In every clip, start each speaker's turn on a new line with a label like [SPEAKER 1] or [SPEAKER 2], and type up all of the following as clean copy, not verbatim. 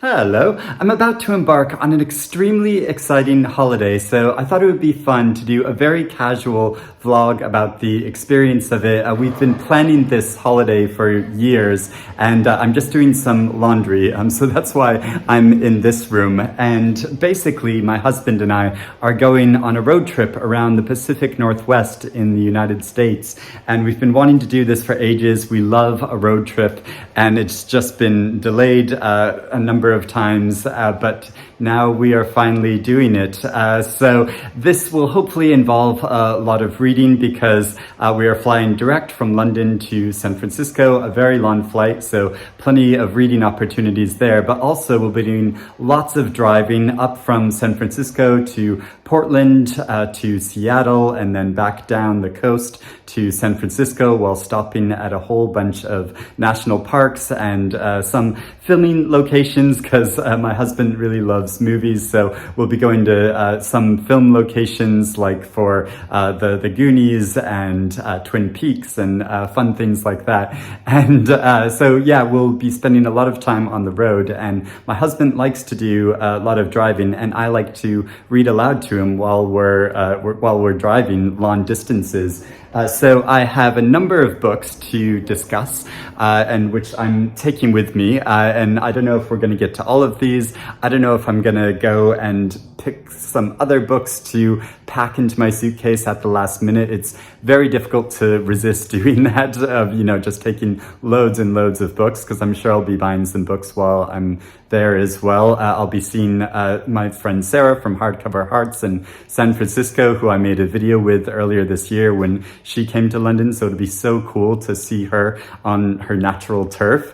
[SPEAKER 1] Hello. I'm about to embark on an extremely exciting holiday, so I thought it would be fun to do a very casual vlog about the experience of it. We've been planning this holiday for years, and I'm just doing some laundry, so that's why I'm in this room. And basically, my husband and I are going on a road trip around the Pacific Northwest in the United States, and we've been wanting to do this for ages. We love a road trip, and it's just been delayed a number of times, but now we are finally doing it. So this will hopefully involve a lot of reading because we are flying direct from London to San Francisco, a very long flight, so plenty of reading opportunities there, but also we'll be doing lots of driving up from San Francisco to Portland, to Seattle, and then back down the coast to San Francisco while stopping at a whole bunch of national parks and some filming locations because my husband really loves movies, so we'll be going to some film locations like for the Goonies and Twin Peaks and fun things like that. And so yeah, we'll be spending a lot of time on the road, and my husband likes to do a lot of driving, and I like to read aloud to him while we're driving long distances. So I have a number of books to discuss, and which I'm taking with me, and I don't know if we're going to get to all of these. I don't know if I'm going to go and pick some other books to pack into my suitcase at the last minute. It's very difficult to resist doing that, of just taking loads and loads of books, because I'm sure I'll be buying some books while I'm there as well. I'll be seeing my friend Sarah from Hardcover Hearts in San Francisco, who I made a video with earlier this year when she came to London, so it'll be so cool to see her on her natural turf.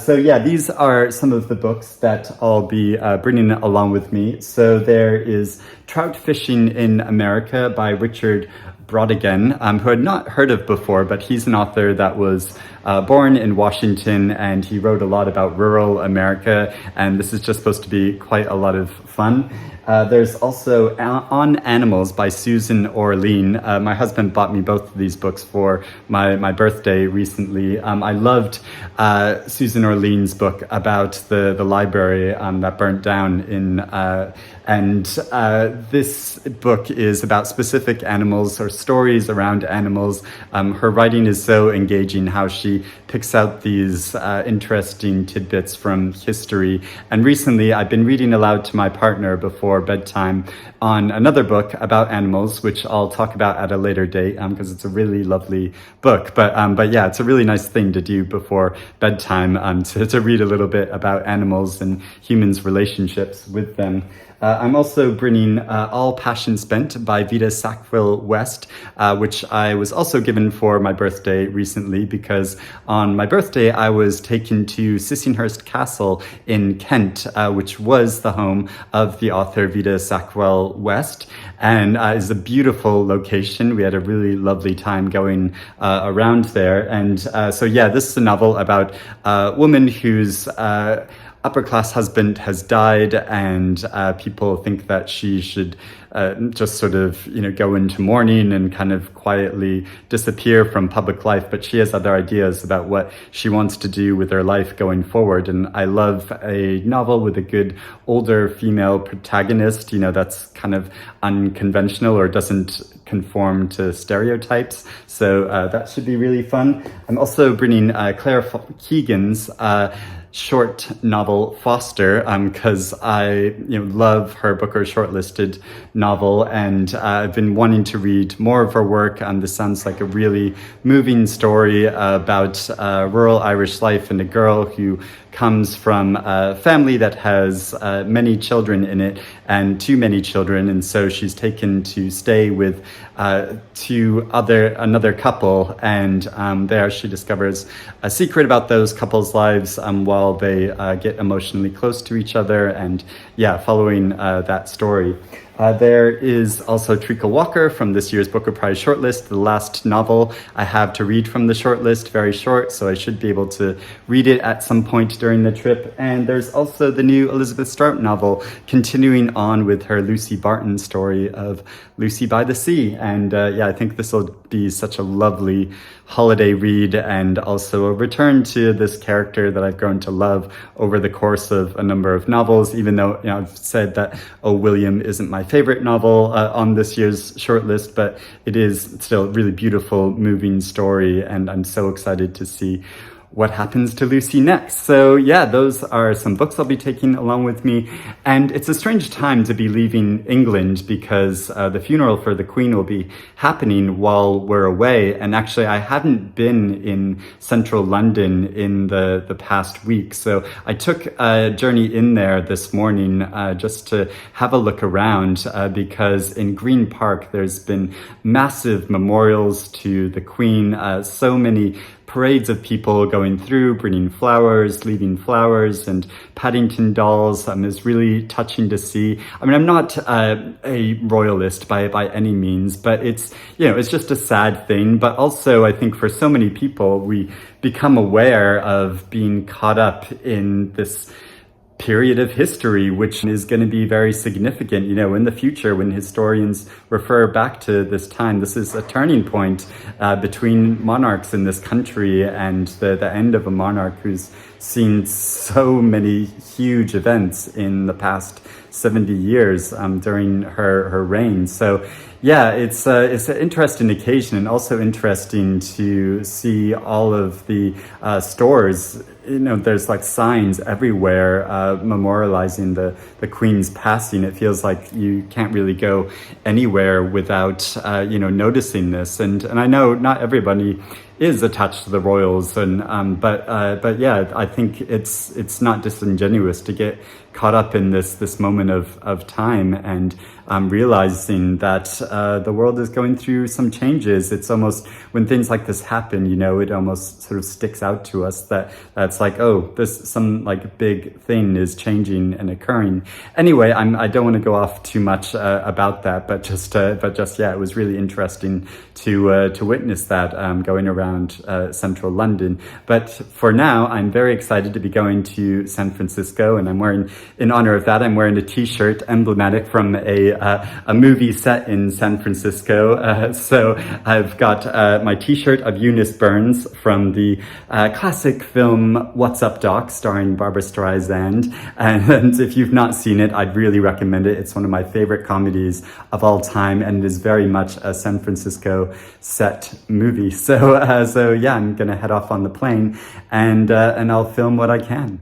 [SPEAKER 1] So yeah, these are some of the books that I'll be bringing along with me. So there is Trout Fishing in America by Richard Brautigan, who I'd not heard of before, but he's an author that was born in Washington, and he wrote a lot about rural America, and this is just supposed to be quite a lot of fun. There's also On Animals by Susan Orlean. My husband bought me both of these books for my birthday recently. I loved Susan Orlean's book about the library that burnt down and this book is about specific animals or stories around animals. Her writing is so engaging, how she picks out these interesting tidbits from history. And recently I've been reading aloud to my partner before bedtime on another book about animals, which I'll talk about at a later date because it's a really lovely book. But yeah, it's a really nice thing to do before bedtime, to read a little bit about animals and humans' relationships with them. I'm also bringing All Passion Spent by Vida Sackville-West, which I was also given for my birthday recently, because on my birthday I was taken to Sissinghurst Castle in Kent, which was the home of the author Vida Sackville-West, and is a beautiful location. We had a really lovely time going around there. And so yeah, this is a novel about a woman whose upper-class husband has died, and people think that she should just sort of, go into mourning and kind of quietly disappear from public life. But she has other ideas about what she wants to do with her life going forward. And I love a novel with a good older female protagonist, that's kind of unconventional or doesn't conform to stereotypes. So that should be really fun. I'm also bringing Claire Keegan's short novel Foster, because I love her Booker shortlisted novel, and I've been wanting to read more of her work. This sounds like a really moving story about rural Irish life and a girl who comes from a family that has many children in it, and too many children, and so she's taken to stay with another couple, and there she discovers a secret about those couples' lives while they get emotionally close to each other, and yeah, following that story. There is also Treacle Walker from this year's Booker Prize shortlist, the last novel I have to read from the shortlist, very short, so I should be able to read it at some point during the trip. And there's also the new Elizabeth Strout novel, continuing on with her Lucy Barton story of Lucy by the Sea. And I think this will be such a lovely holiday read, and also a return to this character that I've grown to love over the course of a number of novels, even though I've said that Oh, William isn't my favorite novel on this year's shortlist, but it is still a really beautiful, moving story, and I'm so excited to see what happens to Lucy next. So those are some books I'll be taking along with me. And it's a strange time to be leaving England because the funeral for the Queen will be happening while we're away. And actually, I haven't been in central London in the past week. So I took a journey in there this morning just to have a look around because in Green Park, there's been massive memorials to the Queen, so many parades of people going through, bringing flowers, leaving flowers, and Paddington dolls. Is really touching to see. I mean, I'm not a royalist by any means, but it's just a sad thing. But also, I think for so many people, we become aware of being caught up in this period of history, which is going to be very significant, in the future when historians refer back to this time. This is a turning point between monarchs in this country, and the end of a monarch who's seen so many huge events in the past 70 years during her reign. So it's an interesting occasion, and also interesting to see all of the stores. There's like signs everywhere memorializing the Queen's passing. It feels like you can't really go anywhere without noticing this. And I know not everybody is attached to the royals, and but I think it's not disingenuous to get caught up in this moment of time, and realizing that the world is going through some changes. It's almost, when things like this happen, it almost sort of sticks out to us that's like, oh, this some like big thing is changing and occurring. Anyway, I don't want to go off too much about that, but just it was really interesting to witness that going around central London. But for now, I'm very excited to be going to San Francisco, and I'm wearing, in honor of that, I'm wearing a t-shirt emblematic from a movie set in San Francisco. So I've got my t-shirt of Eunice Burns from the classic film What's Up, Doc, starring Barbra Streisand. And if you've not seen it, I'd really recommend it. It's one of my favorite comedies of all time, and it is very much a San Francisco set movie. So I'm gonna head off on the plane, and I'll film what I can.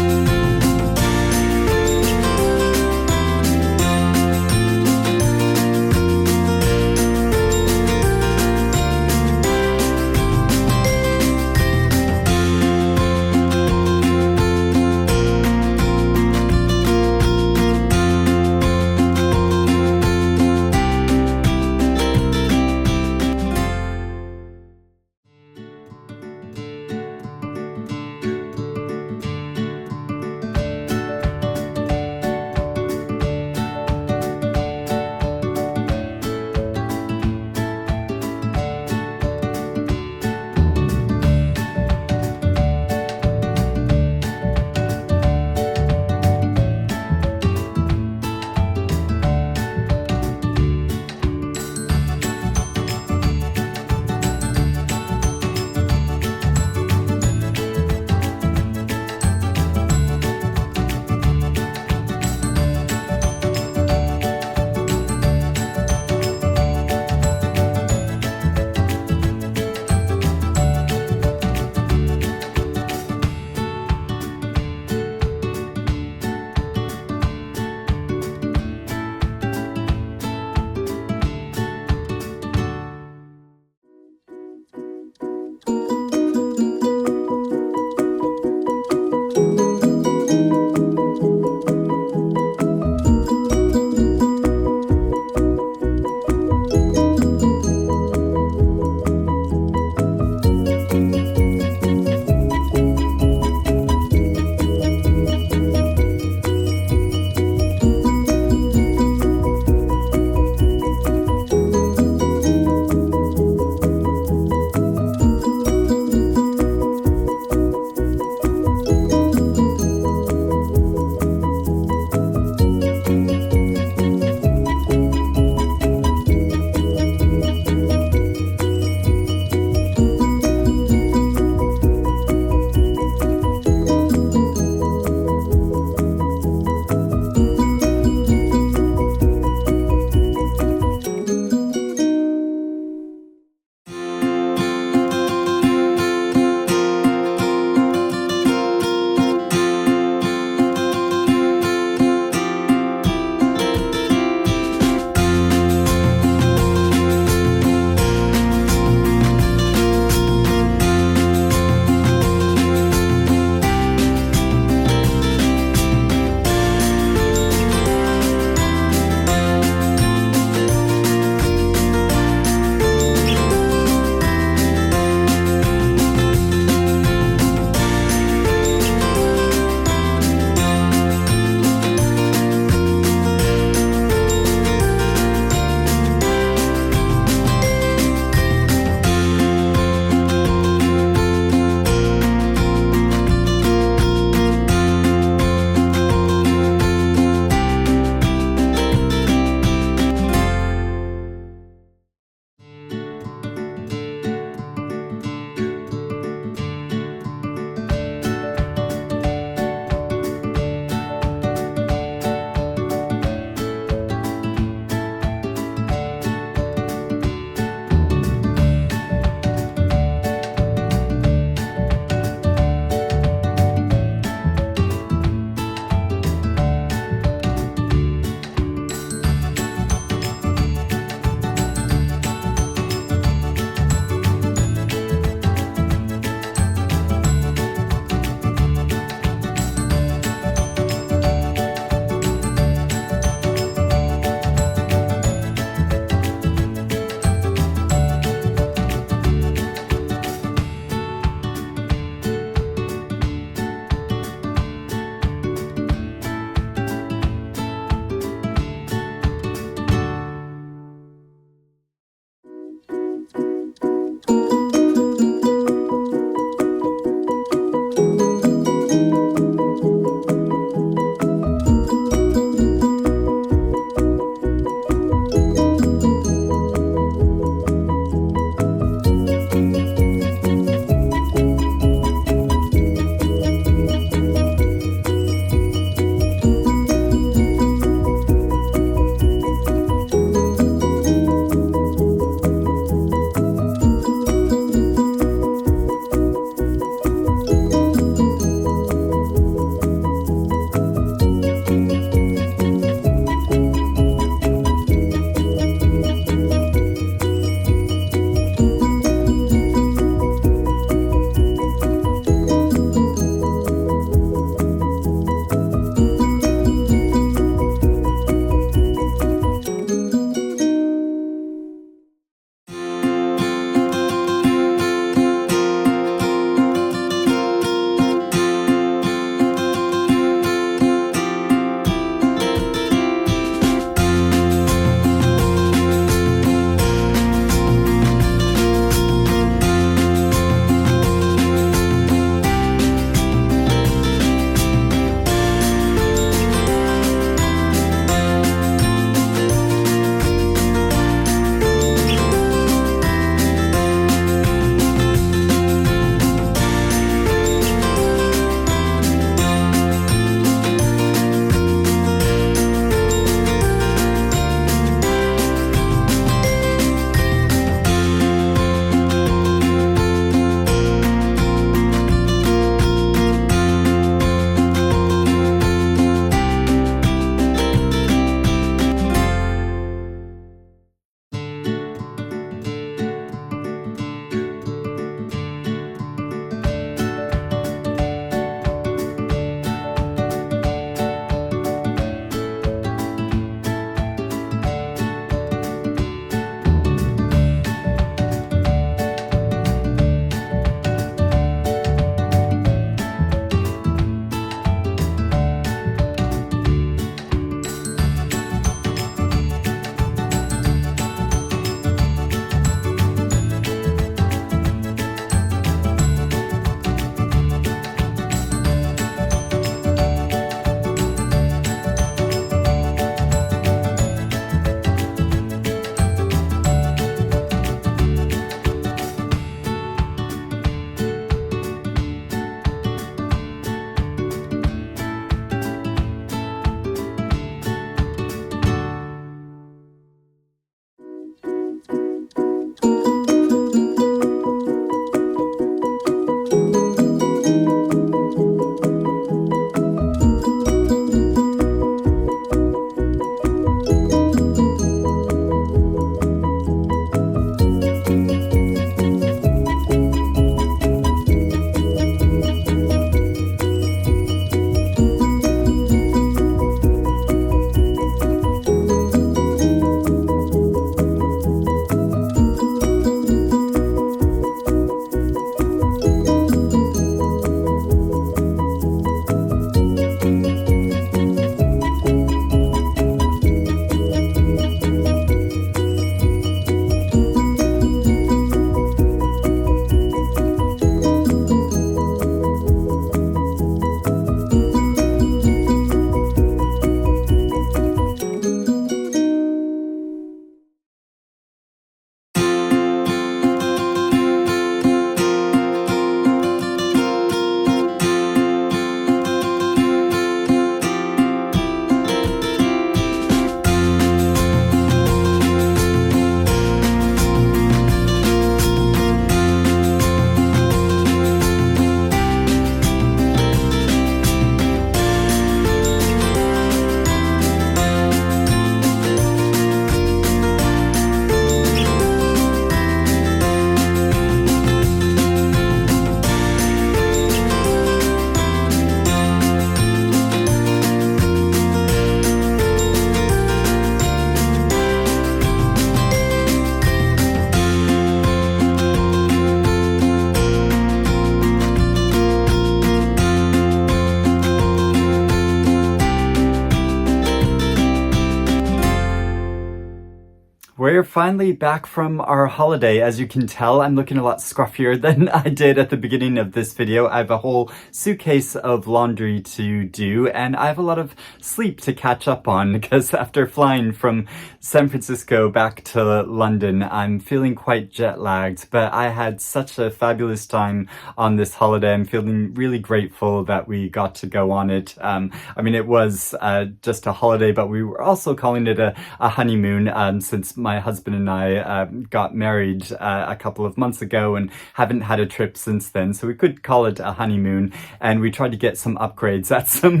[SPEAKER 1] we're finally back from our holiday. As you can tell, I'm looking a lot scruffier than I did at the beginning of this video. I have a whole suitcase of laundry to do, and I have a lot of sleep to catch up on because after flying from San Francisco back to London, I'm feeling quite jet lagged, but I had such a fabulous time on this holiday. I'm feeling really grateful that we got to go on it. I mean, it was just a holiday, but we were also calling it a honeymoon since my husband and I got married a couple of months ago and haven't had a trip since then. So we could call it a honeymoon. And we tried to get some upgrades at some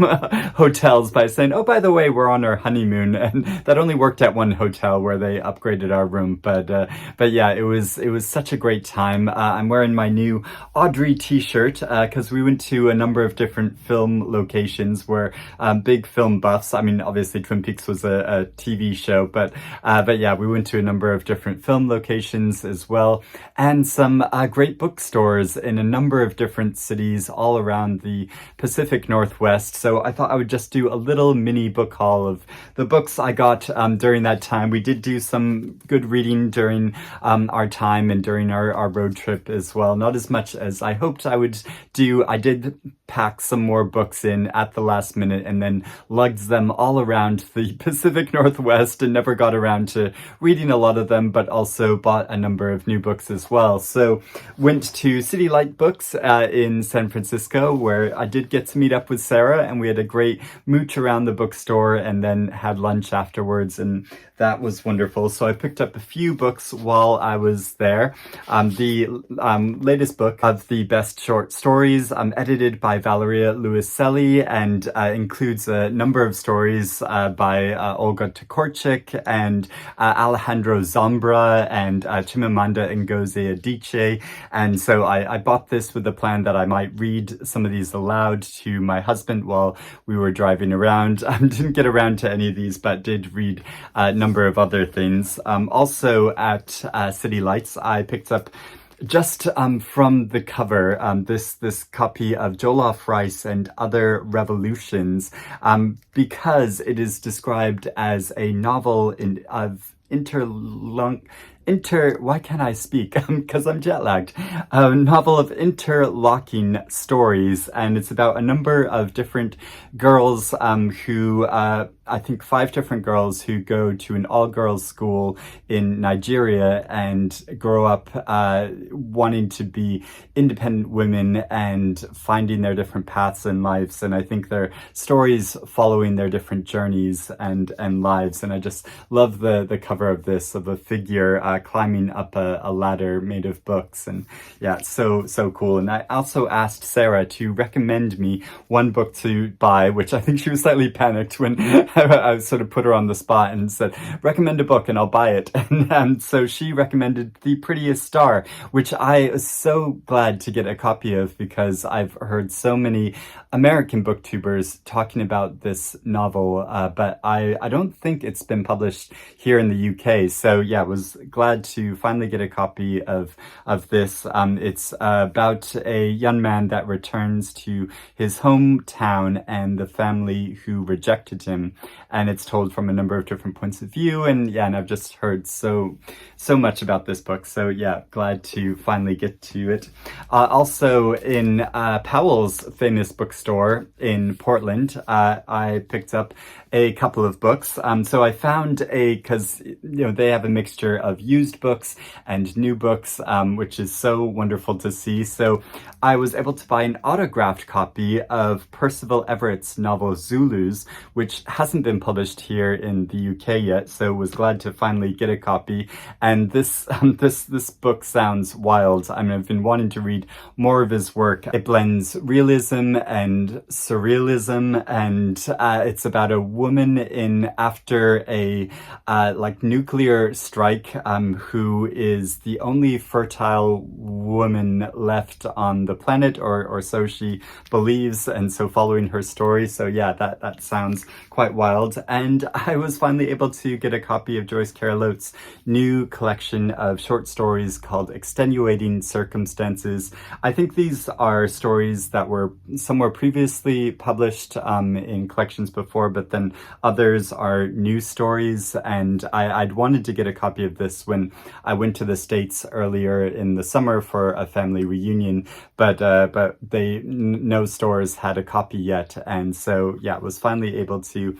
[SPEAKER 1] hotels by saying, oh, by the way, we're on our honeymoon. And that only worked at one hotel where they upgraded our room. But yeah, it was such a great time. I'm wearing my new Audrey t-shirt because we went to a number of different film locations. We're big film buffs. I mean, obviously Twin Peaks was a TV show, but yeah, we went to a number of different film locations as well, and some great bookstores in a number of different cities all around the Pacific Northwest. So I thought I would just do a little mini book haul of the books I got during that time. We did do some good reading during our time and during our road trip as well. Not as much as I hoped I would do. I did pack some more books in at the last minute and then lugged them all around the Pacific Northwest and never got around to reading a lot of them, but also bought a number of new books as well. So went to Citylight Books in San Francisco, where I did get to meet up with Sarah, and we had a great mooch around the bookstore and then had lunch afterwards, and that was wonderful. So I picked up a few books while I was there. The latest book of the best short stories, edited by Valeria Luiselli, and includes a number of stories by Olga Tokarczuk and Alejandro Zambra and Chimamanda Ngozi Adichie. And so I bought this with the plan that I might read some of these aloud to my husband while we were driving around. Didn't get around to any of these, but did read a number of other things. Also at Citylights, I picked up just from the cover, this copy of Joloffe Rice and Other Revolutions, because it is described as a novel why can't I speak? Because I'm jet lagged. A novel of interlocking stories, and it's about a number of different girls who, I think 5 different girls who go to an all-girls school in Nigeria and grow up wanting to be independent women and finding their different paths in lives. And I think they're stories following their different journeys and lives. And I just love the cover of this, of a figure climbing up a ladder made of books. And yeah, so cool. And I also asked Sarah to recommend me one book to buy, which I think she was slightly panicked when I sort of put her on the spot and said, recommend a book and I'll buy it. And so she recommended The Prettiest Star, which I was so glad to get a copy of because I've heard so many American booktubers talking about this novel, but I don't think it's been published here in the UK. So yeah, was glad to finally get a copy of this. It's about a young man that returns to his hometown and the family who rejected him, and it's told from a number of different points of view. And yeah, and I've just heard so much about this book. So yeah, glad to finally get to it. Also in Powell's famous bookstore in Portland, I picked up a couple of books. So I found because they have a mixture of used books and new books, which is so wonderful to see. So I was able to buy an autographed copy of Percival Everett's novel Zulus, which hasn't been published here in the UK yet. So was glad to finally get a copy. And this book sounds wild. I mean, I've been wanting to read more of his work. It blends realism and surrealism, and it's about a woman after a nuclear strike who is the only fertile woman left on the planet, or so she believes, and so following her story. So yeah, that sounds quite wild. And I was finally able to get a copy of Joyce Carol Oates' new collection of short stories called Extenuating Circumstances. I think these are stories that were somewhere previously published in collections before, but then others are new stories. And I'd wanted to get a copy of this when I went to the States earlier in the summer for a family reunion, but no stores had a copy yet. And so yeah, was finally able to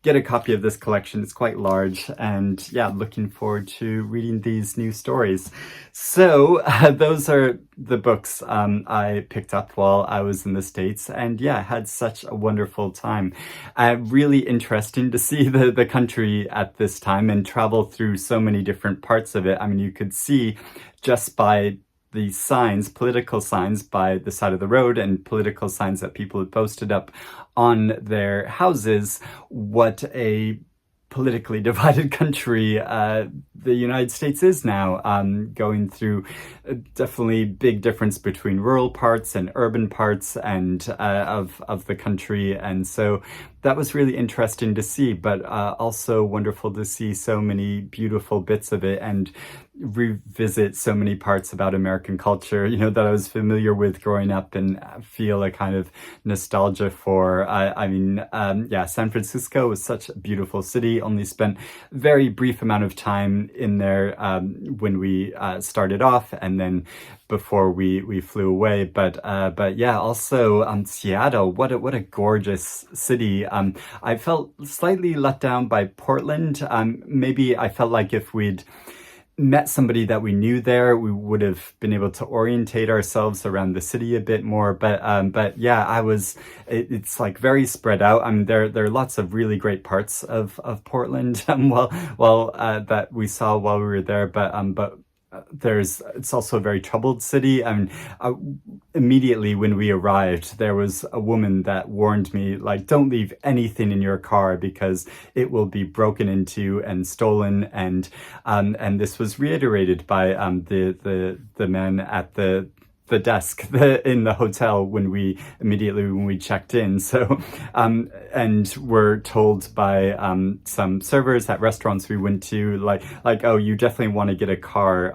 [SPEAKER 1] get a copy of this collection. It's quite large, and yeah, looking forward to reading these new stories. So those are the books I picked up while I was in the States, and yeah, had such a wonderful time. Really interesting to see the country at this time and travel through so many different parts of it. I mean, you could see just by the signs, political signs by the side of the road, and political signs that people had posted up on their houses, what a politically divided country the United States is now, going through definitely big difference between rural parts and urban parts and of the country. And so that was really interesting to see, but also wonderful to see so many beautiful bits of it and revisit so many parts about American culture, that I was familiar with growing up and feel a kind of nostalgia for. San Francisco was such a beautiful city. Only spent a very brief amount of time in there when we started off, and then before we flew away. But yeah, also Seattle, what a gorgeous city. I felt slightly let down by Portland. Maybe I felt like if we'd met somebody that we knew there, we would have been able to orientate ourselves around the city a bit more. But yeah, it's like very spread out. I mean, there are lots of really great parts of Portland, that we saw while we were there, but it's also a very troubled city. I mean, immediately when we arrived, there was a woman that warned me, like, don't leave anything in your car because it will be broken into and stolen. And this was reiterated by the men at the desk in the hotel when we checked in. So and we're told by some servers at restaurants we went to, like, oh, you definitely want to get a car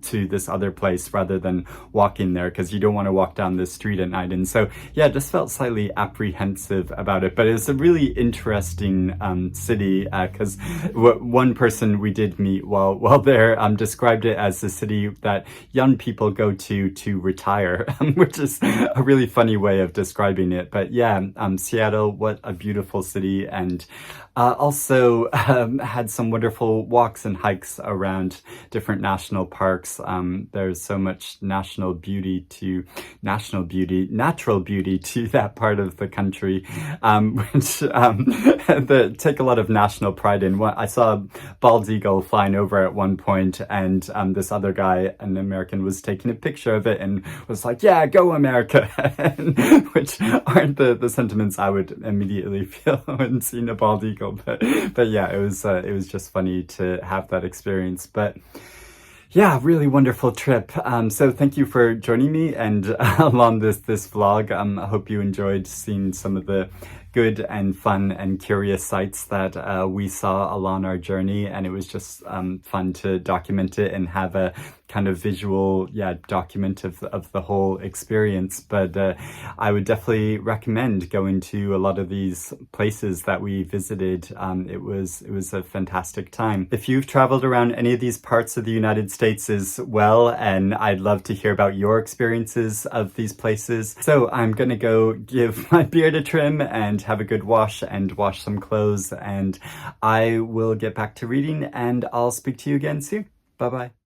[SPEAKER 1] to this other place rather than walking there, because you don't want to walk down this street at night. And so yeah, just felt slightly apprehensive about it, but it's a really interesting city, because one person we did meet while there described it as the city that young people go to retire, which is a really funny way of describing it. But yeah, Seattle, what a beautiful city. And also had some wonderful walks and hikes around different national parks. There's so much natural beauty to that part of the country, which they take a lot of national pride in. I saw a bald eagle flying over at one point, and this other guy, an American, was taking a picture of it and was like, yeah, go America, which aren't the sentiments I would immediately feel when seeing a bald eagle. But yeah, it was just funny to have that experience. But yeah, really wonderful trip. So thank you for joining me and along this vlog. I hope you enjoyed seeing some of the good and fun and curious sights that we saw along our journey, and it was just fun to document it and have a kind of visual document of the whole experience. But I would definitely recommend going to a lot of these places that we visited. It was a fantastic time. If you've traveled around any of these parts of the United States as well, and I'd love to hear about your experiences of these places. So I'm gonna go give my beard a trim and have a good wash and wash some clothes, and I will get back to reading, and I'll speak to you again soon. Bye bye.